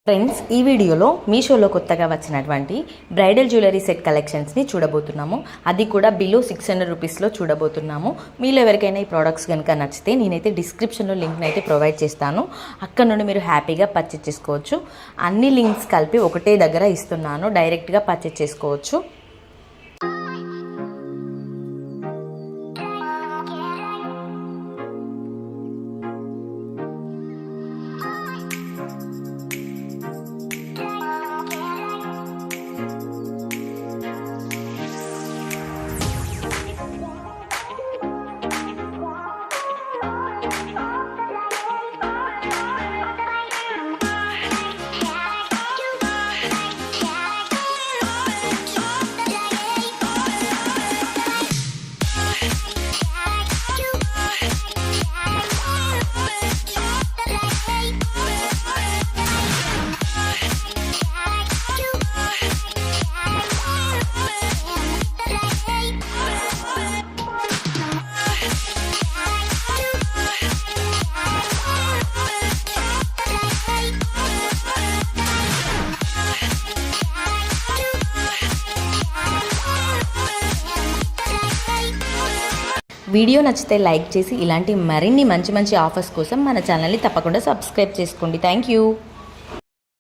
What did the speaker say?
Friends, ఈ వీడియోలో మీషోలో కొత్తగా వచ్చినటువంటి బ్రైడల్ జ్యువెలరీ సెట్ కలెక్షన్స్ని చూడబోతున్నాము. అది కూడా బిలో 600 రూపీస్లో చూడబోతున్నాము. మీలో ఎవరికైనా ఈ ప్రోడక్ట్స్ కనుక నచ్చితే నేనైతే డిస్క్రిప్షన్లో లింక్ని అయితే ప్రొవైడ్ చేస్తాను. అక్కడ నుండి మీరు హ్యాపీగా పర్చేస్ చేసుకోవచ్చు. అన్ని లింక్స్ కలిపి ఒకటే దగ్గర ఇస్తున్నాను, డైరెక్ట్గా పర్చేస్ చేసుకోవచ్చు. వీడియో నచ్చితే లైక్ చేసి ఇలాంటి మరిన్ని మంచి ఆఫర్స్ కోసం మన ఛానల్ని తప్పకుండా సబ్స్క్రైబ్ చేసుకోండి. Thank you.